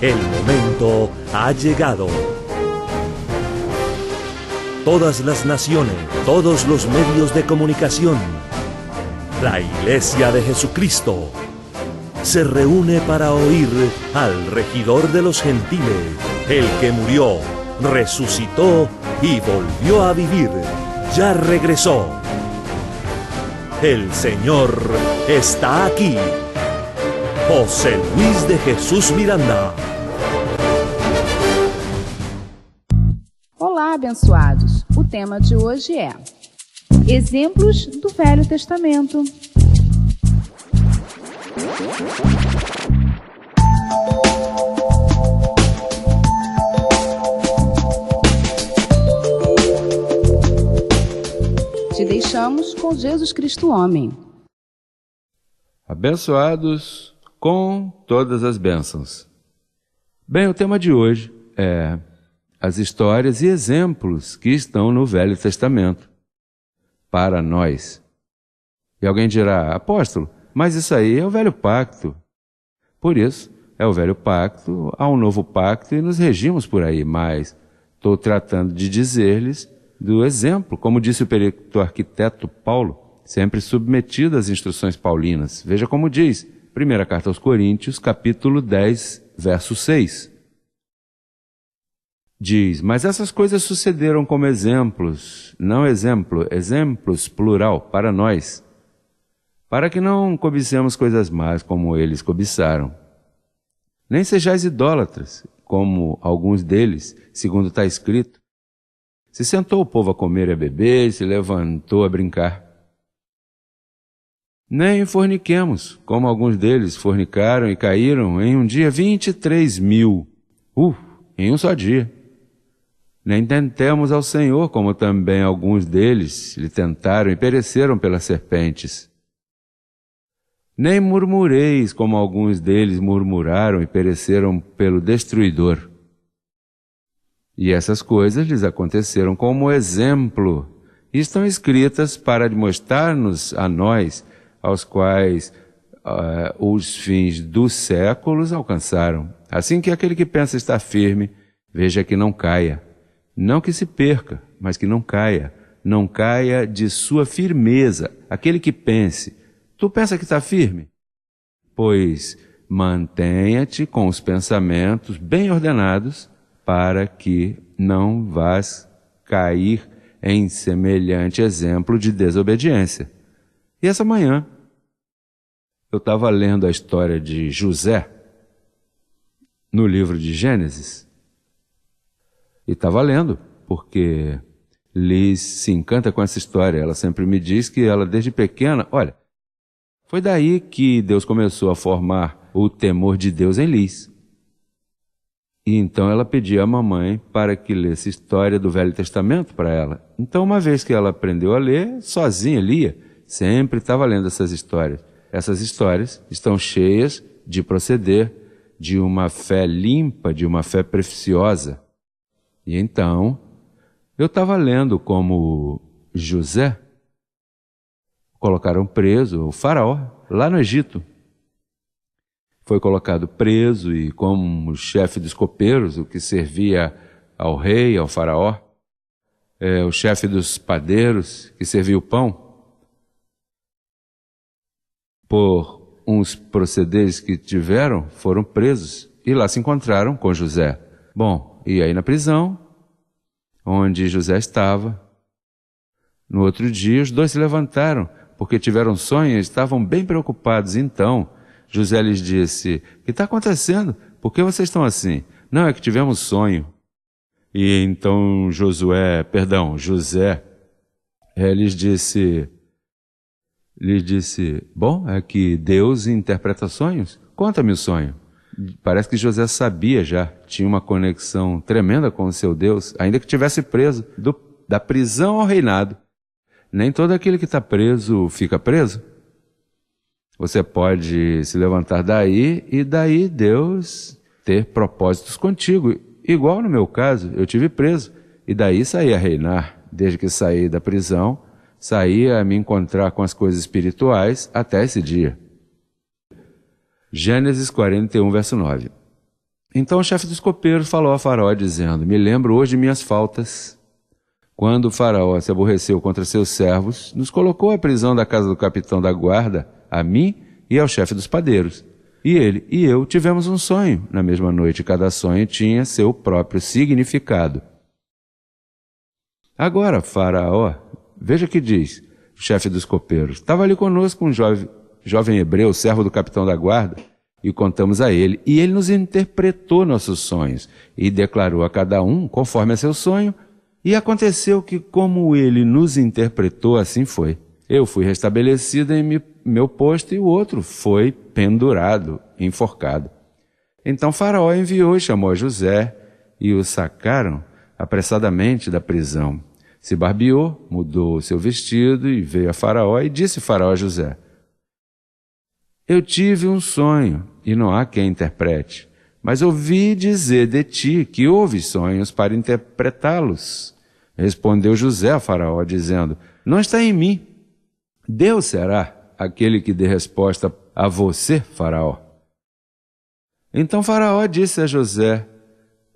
El momento ha llegado. Todas las naciones, todos los medios de comunicación, la Iglesia de Jesucristo se reúne para oír al regidor de los gentiles, el que murió, resucitó y volvió a vivir. Ya regresó. El Señor está aquí. José Luis de Jesús Miranda. Olá, abençoados. O tema de hoje é Exemplos do Velho Testamento. Te deixamos com Jesus Cristo homem. Abençoados com todas as bênçãos. Bem, o tema de hoje é as histórias e exemplos que estão no Velho Testamento para nós. E alguém dirá, apóstolo, mas isso aí é o Velho Pacto. Por isso, é o Velho Pacto, há um novo pacto e nos regimos por aí, mas estou tratando de dizer-lhes do exemplo, como disse o perito arquiteto Paulo, sempre submetido às instruções paulinas. Veja como diz, primeira carta aos Coríntios, capítulo 10, verso 6. Diz, mas essas coisas sucederam como exemplos, não exemplos plural, para nós, para que não cobicemos coisas más como eles cobiçaram. Nem sejais idólatras, como alguns deles, segundo está escrito. Se sentou o povo a comer e a beber, e se levantou a brincar. Nem forniquemos, como alguns deles fornicaram e caíram em um dia 23.000, em um só dia. Nem tentemos ao Senhor, como também alguns deles lhe tentaram e pereceram pelas serpentes. Nem murmureis, como alguns deles murmuraram e pereceram pelo destruidor. E essas coisas lhes aconteceram como exemplo, e estão escritas para mostrar-nos a nós, aos quais os fins dos séculos alcançaram. Assim que aquele que pensa estar firme, veja que não caia. Não que se perca, mas que não caia. Não caia de sua firmeza. Aquele que pense, tu pensa que está firme? Pois mantenha-te com os pensamentos bem ordenados, para que não vás cair em semelhante exemplo de desobediência. E essa manhã, eu estava lendo a história de José, no livro de Gênesis, e estava lendo, porque Liz se encanta com essa história. Ela sempre me diz que ela, desde pequena, olha, foi daí que Deus começou a formar o temor de Deus em Liz. E então ela pedia à mamãe para que lesse história do Velho Testamento para ela. Então, uma vez que ela aprendeu a ler, sozinha lia, sempre estava lendo essas histórias. Essas histórias estão cheias de proceder de uma fé limpa, de uma fé preciosa. E então, eu estava lendo como José colocaram preso o faraó lá no Egito. Foi colocado preso e como chefe dos copeiros, o que servia ao rei, ao faraó, o chefe dos padeiros, que servia o pão. Por uns procederes que tiveram, foram presos e lá se encontraram com José. Bom, e aí na prisão, onde José estava, no outro dia os dois se levantaram, porque tiveram sonho e estavam bem preocupados. Então, José lhes disse, o que está acontecendo? Por que vocês estão assim? Não, é que tivemos sonho. E então José lhes disse, bom, é que Deus interpreta sonhos? Conta-me o sonho. Parece que José sabia já, tinha uma conexão tremenda com o seu Deus, ainda que tivesse preso, da prisão ao reinado. Nem todo aquele que está preso fica preso. Você pode se levantar daí e daí Deus ter propósitos contigo. Igual no meu caso, eu tive preso e daí saí a reinar. Desde que saí da prisão, saí a me encontrar com as coisas espirituais até esse dia. Gênesis 41, verso 9. Então o chefe dos copeiros falou a Faraó, dizendo: me lembro hoje de minhas faltas. Quando o Faraó se aborreceu contra seus servos, nos colocou à prisão da casa do capitão da guarda, a mim e ao chefe dos padeiros. E ele e eu tivemos um sonho na mesma noite. Cada sonho tinha seu próprio significado. Agora, Faraó, veja que diz o chefe dos copeiros: estava ali conosco um jovem hebreu, servo do capitão da guarda, e contamos a ele, e ele nos interpretou nossos sonhos, e declarou a cada um conforme a seu sonho, e aconteceu que, como ele nos interpretou, assim foi. Eu fui restabelecido em meu posto, e o outro foi pendurado, enforcado. Então Faraó enviou e chamou a José, e o sacaram apressadamente da prisão. Se barbeou, mudou seu vestido, e veio a Faraó, e disse Faraó a José: eu tive um sonho, e não há quem interprete, mas ouvi dizer de ti que houve sonhos para interpretá-los. Respondeu José a Faraó, dizendo: não está em mim. Deus será aquele que dê resposta a você, Faraó. Então Faraó disse a José: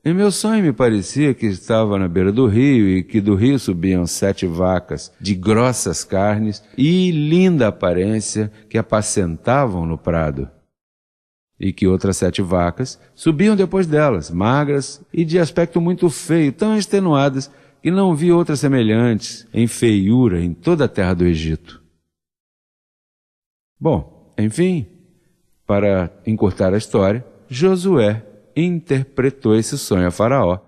em meu sonho me parecia que estava na beira do rio e que do rio subiam 7 vacas de grossas carnes e linda aparência que apacentavam no prado. E que outras 7 vacas subiam depois delas, magras e de aspecto muito feio, tão extenuadas que não vi outras semelhantes em feiura em toda a terra do Egito. Bom, enfim, para encurtar a história, Josué interpretou esse sonho a Faraó.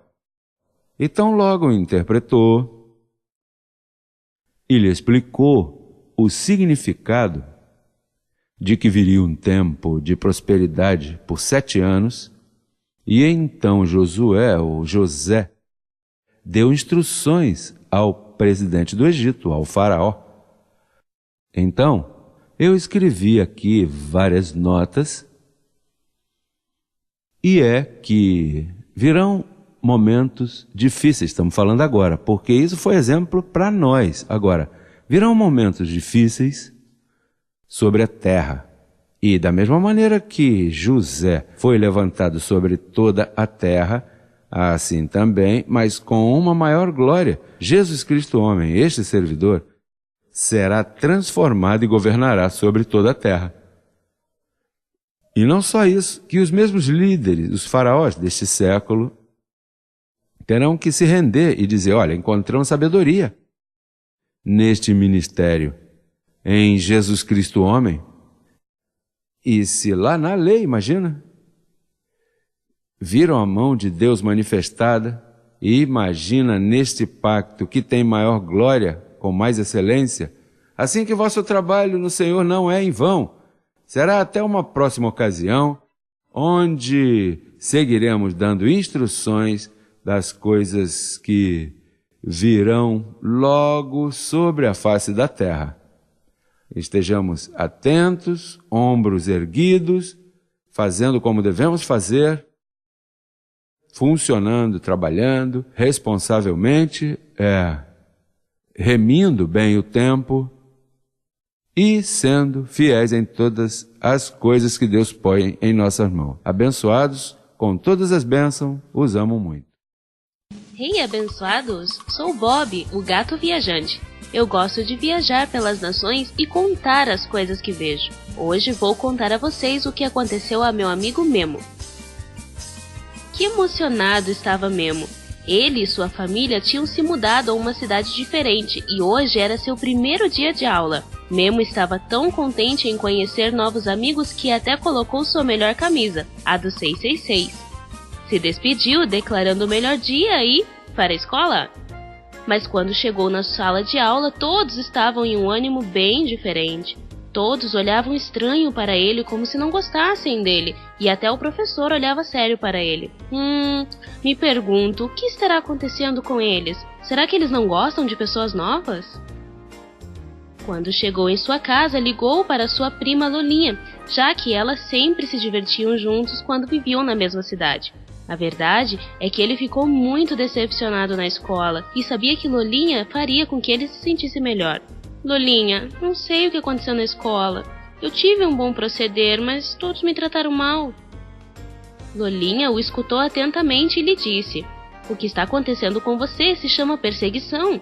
Então logo o interpretou e lhe explicou o significado de que viria um tempo de prosperidade por 7 anos, e então Josué, ou José, deu instruções ao presidente do Egito, ao Faraó. Então, eu escrevi aqui várias notas, e é que virão momentos difíceis, estamos falando agora, porque isso foi exemplo para nós. Agora, virão momentos difíceis sobre a terra. E da mesma maneira que José foi levantado sobre toda a terra, assim também, mas com uma maior glória, Jesus Cristo homem, este servidor, será transformado e governará sobre toda a terra. E não só isso, que os mesmos líderes, os faraós deste século, terão que se render e dizer: olha, encontramos sabedoria neste ministério, em Jesus Cristo homem. E se lá na lei, imagina, viram a mão de Deus manifestada, e imagina neste pacto que tem maior glória, com mais excelência, assim que vosso trabalho no Senhor não é em vão. Será até uma próxima ocasião, onde seguiremos dando instruções das coisas que virão logo sobre a face da terra. Estejamos atentos, ombros erguidos, fazendo como devemos fazer, funcionando, trabalhando responsavelmente, remindo bem o tempo e sendo fiéis em todas as coisas que Deus põe em nossas mãos. Abençoados com todas as bênçãos, os amo muito. Hey, abençoados! Sou Bob, o gato viajante. Eu gosto de viajar pelas nações e contar as coisas que vejo. Hoje vou contar a vocês o que aconteceu a meu amigo Memo. Que emocionado estava Memo! Ele e sua família tinham se mudado a uma cidade diferente e hoje era seu primeiro dia de aula. Memo estava tão contente em conhecer novos amigos que até colocou sua melhor camisa, a do 666. Se despediu declarando o melhor dia e para a escola. Mas quando chegou na sala de aula, todos estavam em um ânimo bem diferente. Todos olhavam estranho para ele como se não gostassem dele, e até o professor olhava sério para ele. Me pergunto, o que estará acontecendo com eles? Será que eles não gostam de pessoas novas? Quando chegou em sua casa, ligou para sua prima Lolinha, já que elas sempre se divertiam juntos quando viviam na mesma cidade. A verdade é que ele ficou muito decepcionado na escola e sabia que Lolinha faria com que ele se sentisse melhor. Lolinha, não sei o que aconteceu na escola. Eu tive um bom proceder, mas todos me trataram mal. Lolinha o escutou atentamente e lhe disse: "O que está acontecendo com você se chama perseguição.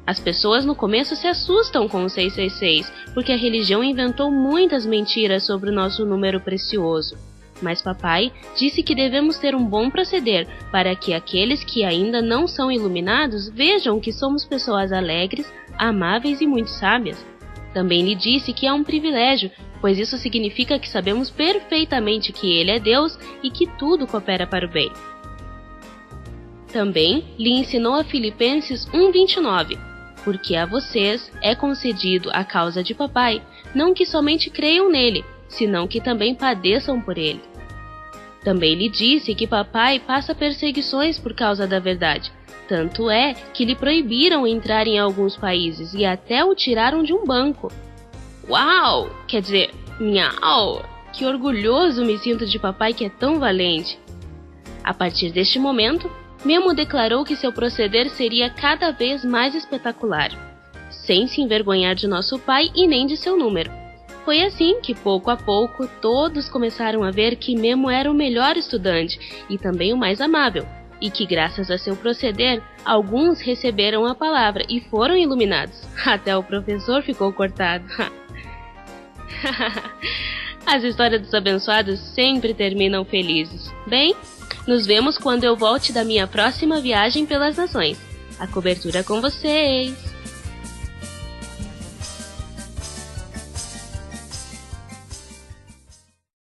As pessoas no começo se assustam com o 666, porque a religião inventou muitas mentiras sobre o nosso número precioso. Mas papai disse que devemos ter um bom proceder para que aqueles que ainda não são iluminados vejam que somos pessoas alegres, amáveis e muito sábias. Também lhe disse que é um privilégio, pois isso significa que sabemos perfeitamente que Ele é Deus e que tudo coopera para o bem." Também lhe ensinou a Filipenses 1:29, "Porque a vocês é concedido a causa de papai, não que somente creiam nele, senão que também padeçam por ele." Também lhe disse que papai passa perseguições por causa da verdade, tanto é que lhe proibiram entrar em alguns países e até o tiraram de um banco. Uau! Quer dizer, miau! Que orgulhoso me sinto de papai que é tão valente. A partir deste momento, Memo declarou que seu proceder seria cada vez mais espetacular, sem se envergonhar de nosso pai e nem de seu número. Foi assim que, pouco a pouco, todos começaram a ver que Memo era o melhor estudante e também o mais amável, e que, graças a seu proceder, alguns receberam a palavra e foram iluminados. Até o professor ficou cortado. As histórias dos abençoados sempre terminam felizes. Bem, nos vemos quando eu volte da minha próxima viagem pelas nações. A cobertura é com vocês!